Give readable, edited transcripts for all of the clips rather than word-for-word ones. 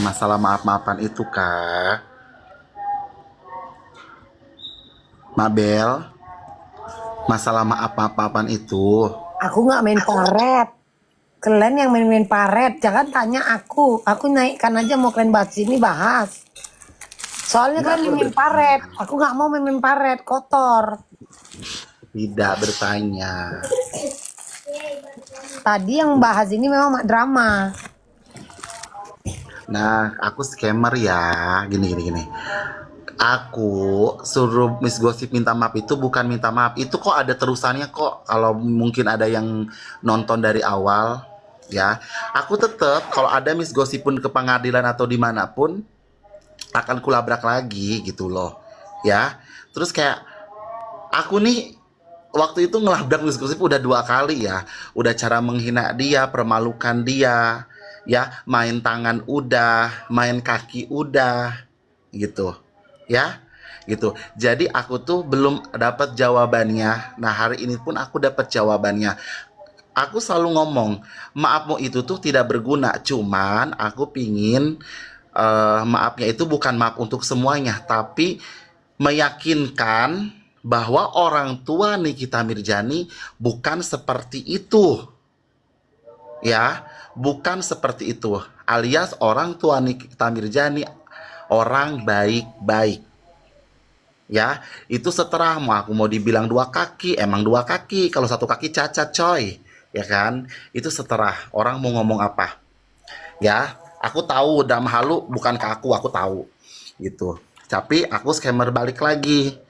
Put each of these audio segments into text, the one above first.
masalah maaf-maafan itu Kak. Mabel, masalah maaf-maafan itu. Aku nggak main paret. Kalian yang main-main paret. Jangan tanya aku. Aku naikkan aja mau kalian bahas ini bahas. Soalnya kalian yang main paret. Aku nggak mau main-main paret. Kotor. Tidak bertanya. Tadi yang bahas ini memang drama. Nah, aku scammer ya. Gini. Aku suruh Miss Gosip minta maaf itu bukan minta maaf. Itu kok ada terusannya kok. Kalau mungkin ada yang nonton dari awal, ya. Aku tetap kalau ada Miss Gosip pun ke pengadilan atau dimanapun akan kulabrak lagi gitu loh, ya. Terus kayak aku nih waktu itu ngelabrak Miss Gosip udah 2 kali ya. Udah cara menghina dia, permalukan dia, ya. Main tangan udah, main kaki udah, gitu, ya, gitu. Jadi aku tuh belum dapat jawabannya. Nah hari ini pun aku dapat jawabannya. Aku selalu ngomong maafmu itu tuh tidak berguna. Cuman aku pingin maafnya itu bukan maaf untuk semuanya, tapi meyakinkan bahwa orang tua Nikita Mirjani bukan seperti itu, ya, bukan seperti itu. Alias orang tua Nikita Mirjani orang baik-baik, ya. Itu seterah mau dibilang 2 kaki, emang 2 kaki. Kalau 1 kaki cacat coy, ya kan. Itu seterah orang mau ngomong apa, ya. Aku tahu udah halu bukan ke aku tahu gitu. Tapi aku scammer balik lagi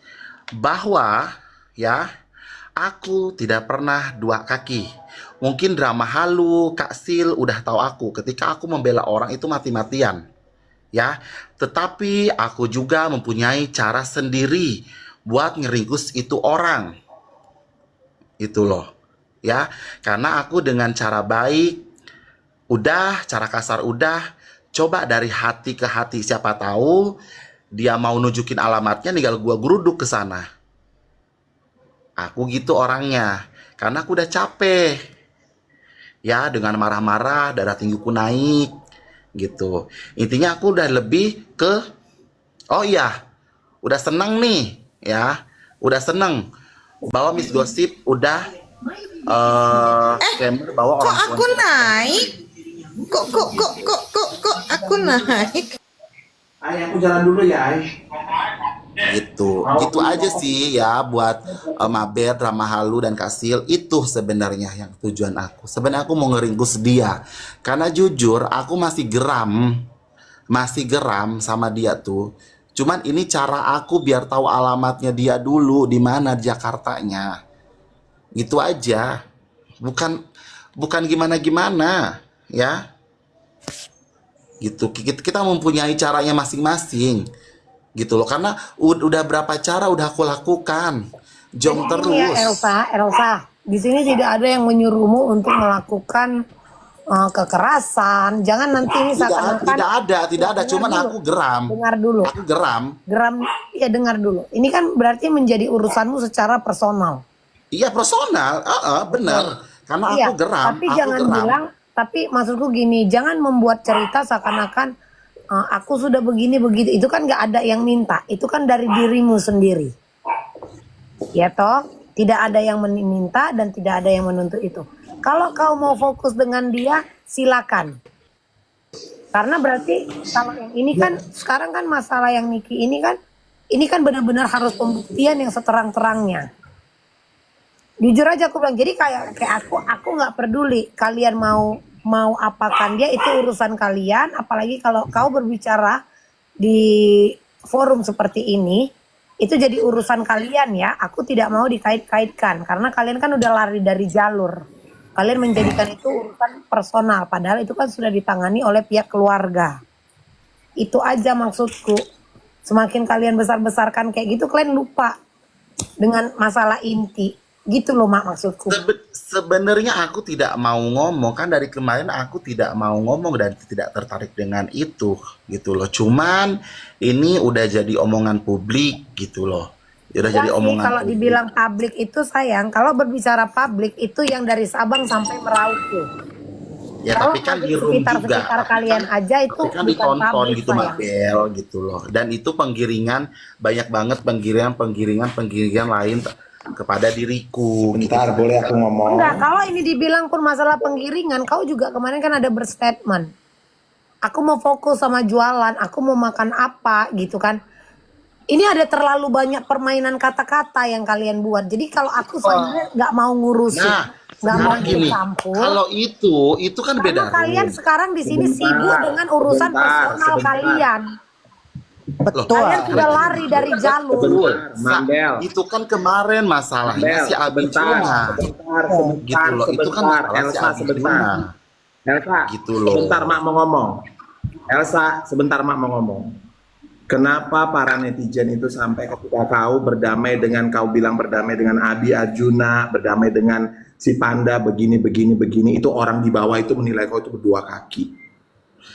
bahwa, ya, aku tidak pernah 2 kaki. Mungkin drama halu Kak Sil udah tahu aku ketika aku membela orang itu mati-matian, ya. Tetapi aku juga mempunyai cara sendiri buat ngeringkus itu orang. Itu loh, ya. Karena aku dengan cara baik udah, cara kasar udah, coba dari hati ke hati, siapa tahu dia mau nunjukin alamatnya tinggal gua geruduk ke sana. Aku gitu orangnya. Karena aku udah capek, ya, dengan marah-marah darah tinggiku naik gitu. Intinya aku udah lebih ke, oh iya, udah seneng nih, ya, udah seneng bahwa Miss Gosip udah scammer bawa Kok orang aku tua. naik? Kok aku naik? Ay, aku jalan dulu ya, Ay. Gitu aja sih ya buat Mabel, Drama Halu dan Kasil. Itu sebenarnya yang tujuan aku. Sebenarnya aku mau ngeringkus dia karena jujur aku masih geram sama dia tuh. Cuman ini cara aku biar tahu alamatnya dia dulu di mana Jakartanya. Gitu aja. Bukan bukan gimana-gimana, ya. Gitu. Kita mempunyai caranya masing-masing. Gitu loh. Karena udah berapa cara udah aku lakukan. Jom Jadi ini ya terus. Elsa. Di sini tidak ada yang menyuruhmu untuk melakukan kekerasan. Jangan nanti ini seakan-akan Tidak ada. dengar Cuman dulu. aku geram. Dengar dulu. Aku geram. Geram ya dengar dulu. Ini kan berarti menjadi urusanmu secara personal. Iya personal. Bener. Betul. Karena Iya, aku geram. tapi Aku jangan geram. bilang, tapi maksudku gini, jangan membuat cerita seakan-akan aku sudah begini begitu. Itu kan nggak ada yang minta. Itu kan dari dirimu sendiri. Ya toh, tidak ada yang meminta dan tidak ada yang menuntut itu. Kalau kau mau fokus dengan dia, silakan. Karena berarti kalau yang ini kan sekarang kan masalah yang Niki ini kan benar-benar harus pembuktian yang seterang-terangnya. Jujur aja aku bilang, jadi kayak aku nggak peduli kalian mau apakan dia, itu urusan kalian. Apalagi kalau kau berbicara di forum seperti ini, itu jadi urusan kalian ya. Aku tidak mau dikait-kaitkan karena kalian kan udah lari dari jalur. Kalian menjadikan itu urusan personal, padahal itu kan sudah ditangani oleh pihak keluarga. Itu aja maksudku. Semakin kalian besar-besarkan kayak gitu, kalian lupa dengan masalah inti. Gitu loh mak maksudku. Sebenarnya aku tidak mau ngomong kan dari kemarin aku tidak mau ngomong dan tidak tertarik dengan itu gitu loh. Cuman ini udah jadi omongan publik gitu loh. Udah Ya jadi sih, omongan kalau publik. dibilang publik itu sayang, kalau berbicara publik itu yang dari Sabang sampai Merauke. Ya Kalau tapi kan di room juga, sekitar-sekitar tapi kalian kan aja itu tapi kan bukan ditonton publik gitu Mbak sayang. Bel gitu loh. Dan itu penggiringan banyak banget penggiringan lain kepada diriku gitu. Bentar, boleh aku ngomong? Enggak, kalau ini dibilang pun masalah penggiringan, kau juga kemarin kan ada berstatement. Aku mau fokus sama jualan, aku mau makan apa gitu kan. Ini ada terlalu banyak permainan kata-kata yang kalian buat. Jadi kalau aku sebenarnya nggak mau ngurusin, Nah, nggak mau sekarang gini, campur. kalau itu kan beda Karena kalian room. sekarang di sini Sebentar, sibuk dengan urusan sebentar, personal sebentar. kalian. Loh, Kalian sudah lari dari jalur. betul. Mandel. Itu kan kemarin masalahnya Bel, si Abi sebentar, Juna. sebentar, Gitu loh, itu kan sebentar, masalah si Elsa, Abi sebentar. Juna. Elsa, Gitu loh. sebentar Mak mau ngomong. Elsa, sebentar Mak mau ngomong. Kenapa para netizen itu sampai ketika kau berdamai dengan, kau bilang berdamai dengan Abi Arjuna, berdamai dengan si Panda, begini, itu orang di bawah itu menilai kau itu berdua kaki.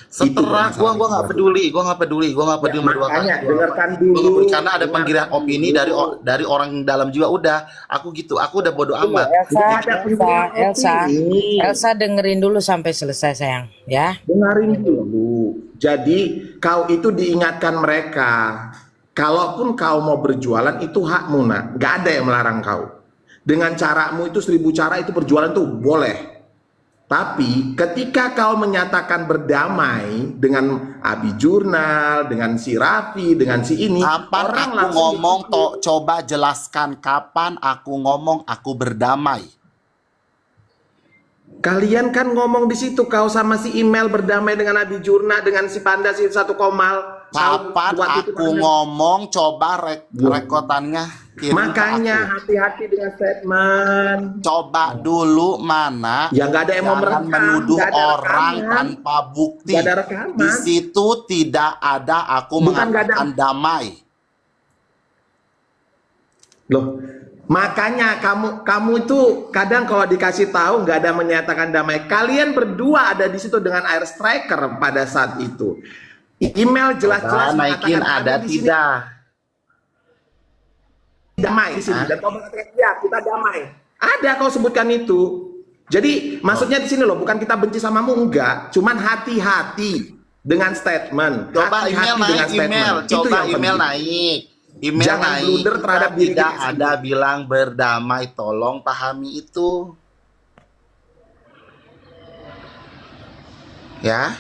Setelah Itu gua masalah. nggak peduli sama berdua Makanya, kaki. dengarkan Gua nggak dulu. peduli, karena ada penggiringan dengarkan opini dulu. dari orang dalam juga udah. Aku gitu, aku udah bodo amat. Elsa dengerin dulu sampai selesai sayang, ya. Dengarin dulu. Jadi kau itu diingatkan mereka. Kalaupun kau mau berjualan itu hakmu nak. Gak ada yang melarang kau. Dengan caramu itu 1000 cara itu berjualan tuh boleh. Tapi ketika kau menyatakan berdamai dengan Abi Jurnal, dengan si Raffi, dengan si ini, Kapan orang aku langsung ngomong, berpikir, coba jelaskan kapan aku ngomong aku berdamai. kalian kan ngomong di situ kau sama si email berdamai dengan Abi Jurna, dengan si Panda si satu Komal. Kapan Waktu itu aku kalian- ngomong, coba rekotannya kirim ke Makanya aku. hati-hati dengan statement. Coba dulu mana. Ya nggak ada yang mau Jangan merekam, menuduh nggak ada orang rekaman. tanpa bukti. Nggak ada rekaman. Di situ tidak ada aku Bukan nggak ada. mengatakan damai. Loh, makanya kamu itu kadang kalau dikasih tahu nggak ada menyatakan damai. Kalian berdua ada di situ dengan air striker pada saat itu. Email jelas-jelas Coba naikin mengatakan ada di sini tidak. damai di sini. Dan kau mengatakan ya kita damai. Ada kau sebutkan itu. Jadi maksudnya di sini loh, bukan kita benci samamu enggak, cuman hati-hati dengan statement. Coba Hati-hati email dengan naik statement. email. Itu Coba yang email penting. naik. Email Jangan naik. blunder terhadap Kita diri tidak kita ada bilang berdamai. Tolong pahami itu. Ya.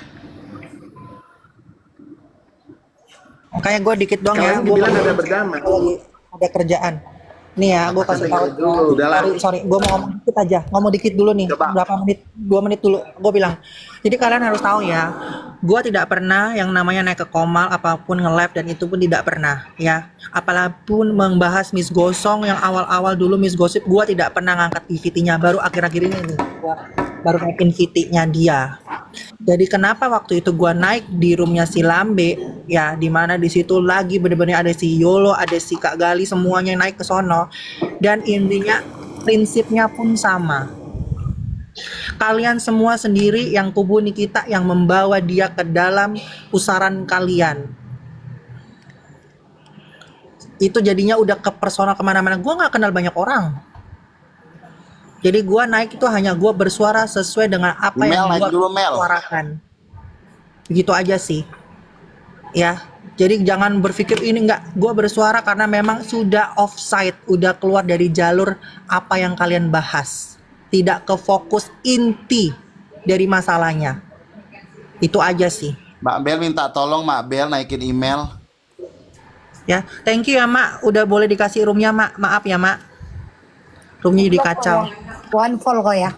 Makanya gue dikit doang ya. Kalian Gue bilang ada berdamai. ada kerjaan. Nih ya, gue kasih tahu. Udahlah. Sorry, gue mau ngomong dikit aja. Ngomong dikit dulu nih. Coba. Berapa menit? 2 menit dulu. Gue bilang. Jadi kalian harus tahu ya. Gue tidak pernah yang namanya naik ke Komal apapun nge-live dan itu pun tidak pernah ya. Apalagi membahas Miss Gosong yang awal-awal dulu Miss Gossip, gue tidak pernah ngangkat VT-nya. Baru akhir-akhir ini nih, gue baru naikin VT-nya dia. Jadi kenapa waktu itu gua naik di roomnya si Lambe ya, dimana di situ lagi bener-bener ada si Yolo, ada si Kak Gali, semuanya naik ke sono, dan intinya prinsipnya pun sama. Kalian semua sendiri yang kubu Nikita yang membawa dia ke dalam pusaran kalian. Itu jadinya udah ke personal kemana-mana. Gua nggak kenal banyak orang. Jadi gua naik itu hanya gua bersuara sesuai dengan apa Mel, yang naik gua dulu, Mel. suarakan. Begitu aja sih. Ya. Jadi jangan berpikir ini enggak, gua bersuara karena memang sudah offside, udah keluar dari jalur apa yang kalian bahas. Tidak ke fokus inti dari masalahnya. Itu aja sih. Mbak Bel minta tolong Mbak Bel naikin email. Ya, thank you ya Mak, udah boleh dikasih roomnya Mak. Maaf ya Mak. Roomnya jadi kacau. One fall kok ya.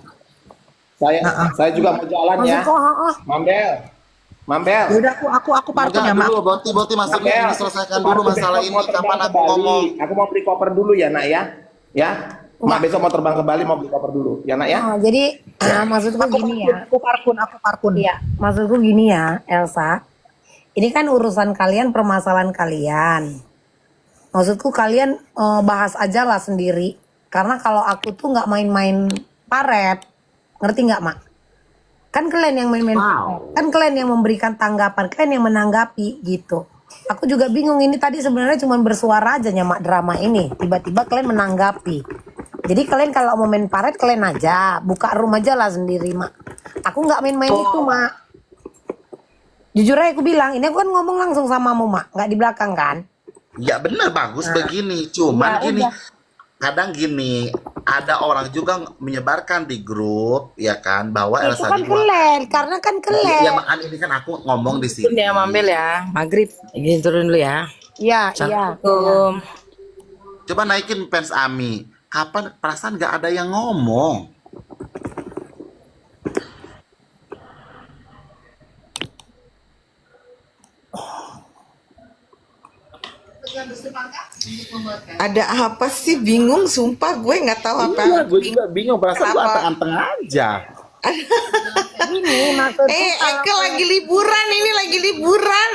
Saya juga mau jalan ya. Maksud kok, Mambel. Udah aku parkir ya Mak. Dulu, Boti masuknya ini selesaikan dulu Aku masalah besok ini. mau terbang Kapan ke aku Bali. ngomong? Aku mau beli koper dulu ya nak ya. Ya. Mak besok mau terbang ke Bali, mau beli koper dulu ya nak ya. Jadi maksudku gini ya. Aku parkun. Iya, maksudku gini ya, Elsa. Ini kan urusan kalian, permasalahan kalian. Maksudku kalian bahas aja lah sendiri. Karena kalau aku tuh nggak main-main paret, ngerti nggak Mak? Kan kalian yang main-main paret. Kan kalian yang memberikan tanggapan, kalian yang menanggapi gitu. Aku juga bingung, ini tadi sebenarnya cuma bersuara aja nyamak drama ini. Tiba-tiba kalian menanggapi. Jadi kalian kalau mau main paret kalian aja, buka room aja lah sendiri Mak. Aku nggak main-main itu, Mak. Jujur aja aku bilang, ini aku kan ngomong langsung sama Mu, Mak, nggak di belakang kan? Ya benar, bagus begini. Cuman Ya gini, udah. kadang gini, ada orang juga menyebarkan di grup, ya kan, bahwa Itu Elsa kan dibuang. kelen, karena kan Ya kelen. makanya ini kan aku ngomong di Turun sini. ya Mambel ya, maghrib. Gini turun dulu ya. Iya, iya. Assalamualaikum. Coba naikin fans Ami. Kapan perasaan nggak ada yang ngomong? Ada apa sih? Bingung, sumpah gue nggak tahu apa. Iya, gue juga bingung. Perasaan gue Kenapa? anteng-anteng aja. Gini maksudku Eke lagi liburan, ini lagi liburan.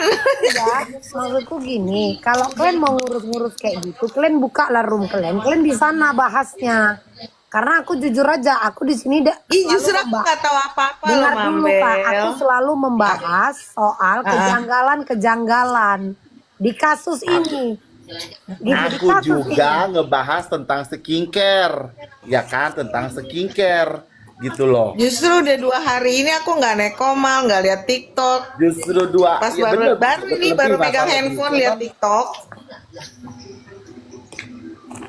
maksudku gini, kalau kalian mau ngurus-ngurus kayak gitu, kalian buka lah room kalian di sana bahasnya. Karena aku jujur aja, aku di sini Ih, justru aku nggak tahu apa-apa loh, dengar dulu Kak, aku Mambel. selalu membahas soal kejanggalan-kejanggalan di kasus ini. Gitu, di Aku kasus juga ngebahas tentang skincare, ya kan, tentang skincare, gitu loh. Justru udah 2 hari ini aku nggak nekomal, nggak lihat TikTok. Justru dua. Pas ya bener, baru ini lebih baru masalah pegang gitu. handphone lihat TikTok.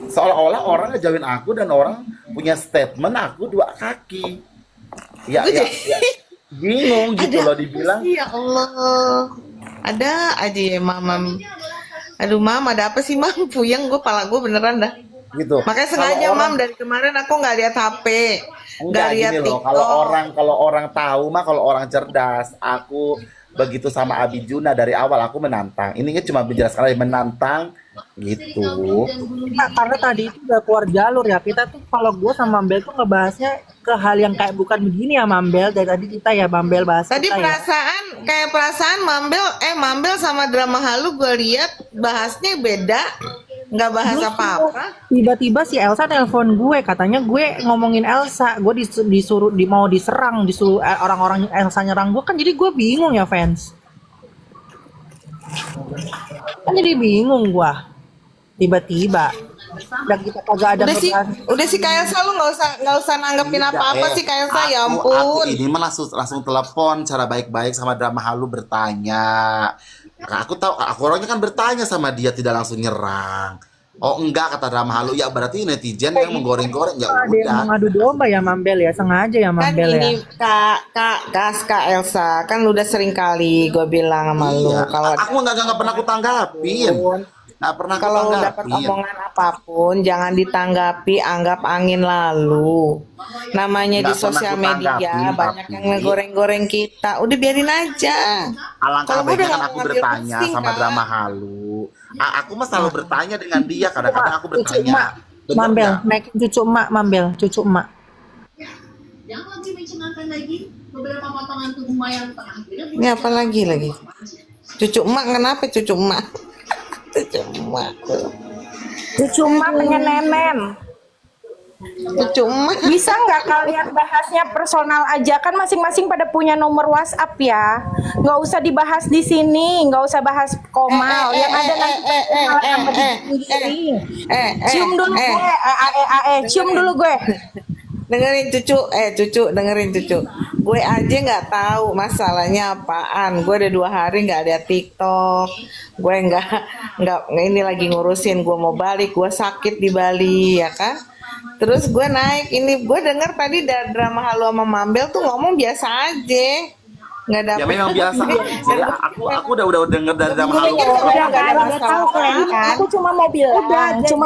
Seolah-olah orang ngejauhin aku dan orang punya statement aku 2 kaki. Ya, Gue ya, jadi- ya. Bingung gitu loh dibilang. Ya Allah, ada aja ya mamam. Aduh mam, ada apa sih mam? Puyeng gue, pala gue beneran dah. Gitu. Makanya sengaja Kalau orang- mam, dari kemarin aku nggak lihat HP, nggak Enggak lihat gini loh, TikTok. kalau orang tahu mah, kalau orang cerdas, aku begitu sama Abi Juna dari awal aku menantang. Ininya cuma menjelaskan aja menantang gitu. Nah, karena tadi itu udah keluar jalur ya. Kita tuh kalau gue sama Mambel tuh ngebahasnya ke hal yang kayak bukan begini ya Mambel. Dari tadi kita ya Mambel bahas Tadi kita ya. perasaan Mambel sama drama halu gue lihat bahasnya beda, nggak bahas apa-apa. Tiba-tiba si Elsa telepon gue, katanya gue ngomongin Elsa, gue disuruh mau diserang, disuruh orang-orang Elsa nyerang gue kan, jadi gue bingung ya fans. Kan jadi bingung gue. Tiba-tiba dan kita kagak ada Udah sih Kak Elsa, lu nggak usah nanggepin apa-apa sih Kak Elsa, ya Aku ampun. ini mah langsung telepon cara baik-baik sama drama halu bertanya. Nah, aku tahu aku orangnya kan bertanya sama dia, tidak langsung nyerang. Oh enggak, kata drama halu, ya berarti netizen yang menggoreng-goreng, ya ada yang udah. mengadu domba ya Mambel ya, sengaja ya Kan Mambel ya. ini Kak Elsa, kan lu udah sering kali gue bilang sama lu, Iya, kalau aku nggak pernah aku tanggapin. Nggak pernah aku kalau dapat tanggapin. omongan apapun jangan ditanggapi, anggap angin lalu. Namanya di Nggak pernah sosial aku media tanggapin, banyak tapi- yang ngegoreng-goreng kita. Udah biarin aja. Alangkah Kalau gue baiknya udah kan nggak aku ngambil bertanya pusing, sama Kak. drama halu. Aku mah selalu bertanya dengan dia. Kadang-kadang aku Cucu bertanya. emak, "Bener Mambel, nggak?" naikin cucu emak Mambel, cucu emak. Jangan lagi mencemarkan lagi beberapa potongan tubuh mayang terakhir. Ini apa lagi? Cucu emak, kenapa cucu emak? Cucu emak. Cucu emak punya nenek. Cucu emak. Bisa nggak kalian bahasnya personal aja, kan masing-masing pada punya nomor WhatsApp ya. Nggak usah dibahas di sini, nggak usah bahas komal. Yang ada nanti personal sama diri sendiri. Cium dulu gue, cium dulu gue. Dengerin cucu, dengerin cucu. Gue aja nggak tahu masalahnya apaan. Gue udah 2 hari nggak ada TikTok. Gue nggak ini lagi ngurusin. Gue mau balik. Gue sakit di Bali ya kan. Terus gue naik ini. Gue denger tadi drama halu sama Mambel tuh ngomong biasa aja. Nggak Ya dapet. memang biasa aja. Aku udah denger dari drama halu. Udah nggak ada kan, udah masalah tahu kan. apa-apa. Aku cuma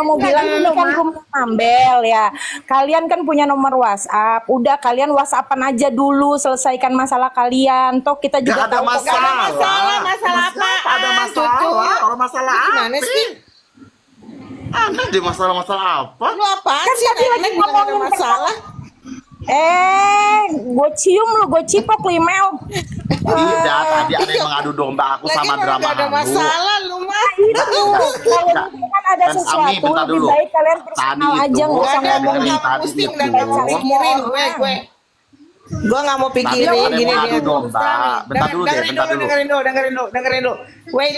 mau bilang ini kan rumah Mambel ya. Kalian kan punya nomor WhatsApp. Udah kalian WhatsAppan aja dulu, selesaikan masalah kalian. Toh kita juga Gak ada tahu masalah. masalah apaan, Ada masalah. cucu? Kalau masalah Gimana apa? sih? Ada di masalah-masalah apa? Lu apaan Kan sih? tadi lagi Nenek bilang ada ngomongin masalah. gue cium lu, gue cipok lu, Mel. Tidak, tadi ada yang mengadu domba aku Lagi sama kalau drama nggak ada halu. masalah lu mah. Itu kalau kan ada Fans Ami, sesuatu bentar lebih dulu. baik kalian Tadi personal itu, aja, nggak usah Gak ada, ngomong gue dari nggak tadi pusing, itu. udah nggak mau pikirin gue. Gue nggak mau Tapi pikirin kalau gini mau dia adu domba, bentar dulu deh, dengerin dulu. Wait,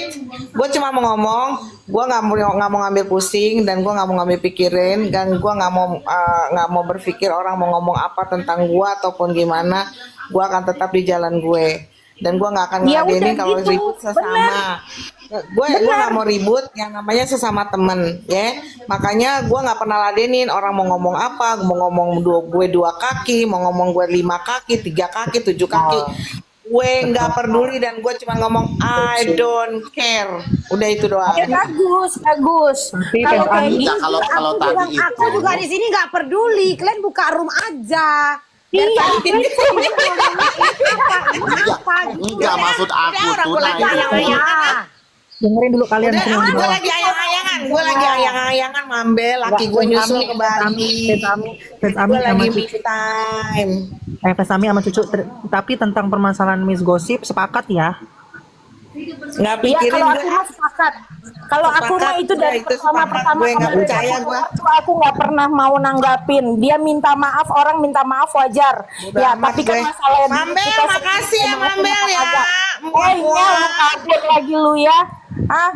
gue cuma mau ngomong, gue nggak mau ngambil pusing dan gue nggak mau ngambil pikirin dan gue nggak mau berpikir orang mau ngomong apa tentang gue ataupun gimana. Gue akan tetap di jalan gue dan gue nggak akan Ya udah ngeladenin kalau gitu, ribut sesama. Gue nggak mau ribut yang namanya sesama temen ya, makanya gue nggak pernah ladenin orang mau ngomong apa, mau ngomong gue 2 kaki, mau ngomong gue 5 kaki, 3 kaki, 7 kaki, gue nggak peduli dan gue cuma ngomong I don't care, udah itu doang. Ya bagus, bagus. Tapi Kalau kan kayak Enggak, gitu, kalau Aku tadi bilang itu aku juga di sini nggak peduli. Kalian buka room aja. Biar Iya. kalian apa gitu. enggak maksud aku orang tuh gue lagi nanya. ayang-ayangan. dengerin dulu kalian Udah, semua di gue bawah. lagi ayang-ayangan, gue lagi ayang-ayangan mambel, laki gue nyusul ke Bali. Fans Ami Gue sama lagi Cucu. me time. Fans Ami sama Cucu. Tapi tentang permasalahan Miss Gosip sepakat ya. Nggak Iya, pikirin kalau gue. aku mah sepakat. Kalau aku Sepakat, mah itu dari itu pertama sepakat. Gue nggak kemarin percaya gue. aku nggak pernah mau nanggapin. Dia minta maaf, orang minta maaf wajar. Bodo Ya, amat tapi kan gue. masalah Mambel, kita makasih ya, sendiri Mambel ya. agak. Muah, Nyel, muah. lu kabur lagi lu ya. Ah.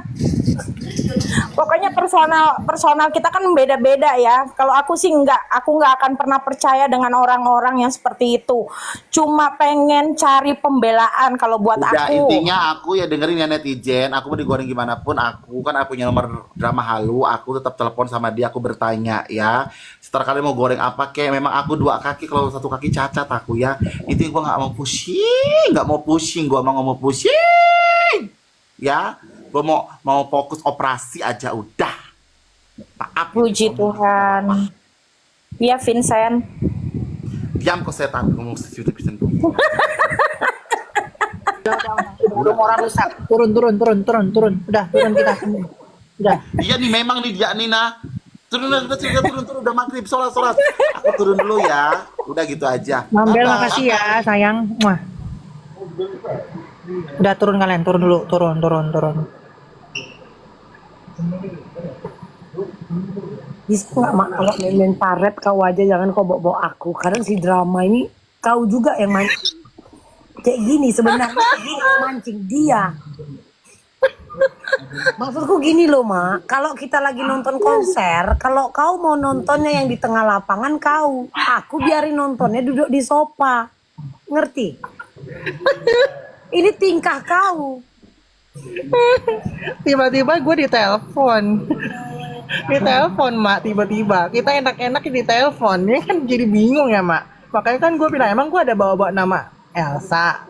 Pokoknya personal kita kan beda-beda ya. Kalau aku sih aku nggak akan pernah percaya dengan orang-orang yang seperti itu. Cuma pengen cari pembelaan kalau buat Udah, aku. intinya aku ya dengerin ya netizen, aku mau digoreng gimana pun, aku kan aku punya nomor drama halu, aku tetap telepon sama dia, aku bertanya ya. Setelah kalian mau goreng apa kek, memang aku 2 kaki, kalau 1 kaki cacat aku ya. Itu gua nggak mau pusing, gua mau pusing. Ya, gua mau fokus operasi aja udah. Maaf. Puji Tuhan. Iya Vincent. Diam kok setan, ngomong sesuatu pisan tuh. Udah moral rusak. Turun. Udah, turun kita semua. Udah. Dia nih memang nih dia nih nah. Turun udah maghrib sholat. Aku turun dulu ya. Udah gitu aja. Mambel Bye-bye. makasih ya sayang. Muah. Udah turun kalian, turun dulu, turun. Bisa nggak mak kalau main paret kau aja, jangan kau bawa aku. Karena si drama ini kau juga yang mancing. Kayak gini sebenarnya gini mancing dia. Maksudku gini loh mak, kalau kita lagi nonton konser, kalau kau mau nontonnya yang di tengah lapangan kau, aku biarin nontonnya duduk di sofa, ngerti? Ini tingkah kau. Tiba-tiba gue ditelepon. Ditelepon mak, tiba-tiba kita enak-enak ditelepon, ya kan jadi bingung ya mak. Makanya kan gue bilang emang gue ada bawa nama Elsa.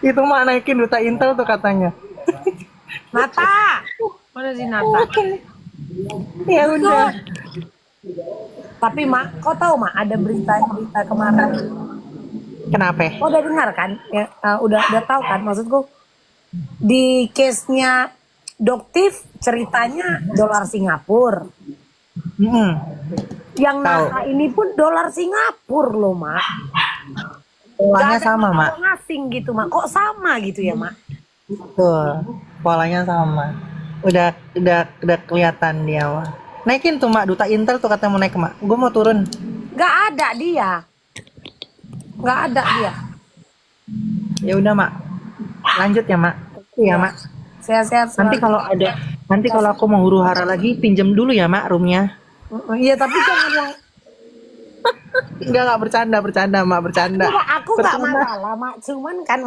Itu mak naikin duta Intel tuh katanya. Nata, mana si Nata? Ya udah. Tapi mak, kau tahu mak ada berita kemarin. Kenapa? Kau udah dengar kan? Ya, udah tahu kan maksudku? Di case-nya Doktif ceritanya dolar Singapura. Mm-mm. Yang Tahu. Nata ini pun dolar Singapura loh mak. Polanya Gak ada sama mak. orang asing gitu mak. Kok sama gitu ya mak? Tuh, polanya sama. Udah kelihatan dia mak. Naikin tuh mak, duta Intel tuh katanya mau naik mak. Gue mau turun. Gak ada dia. Gak ada dia. Ya udah mak. Lanjut ya mak. Iya mak. Sehat-sehat Nanti selalu. kalau aku mau huru hara lagi pinjam dulu ya mak roomnya. Iya tapi jangan yang Enggak bercanda mak, bercanda. aku nggak masalah mak, cuman kan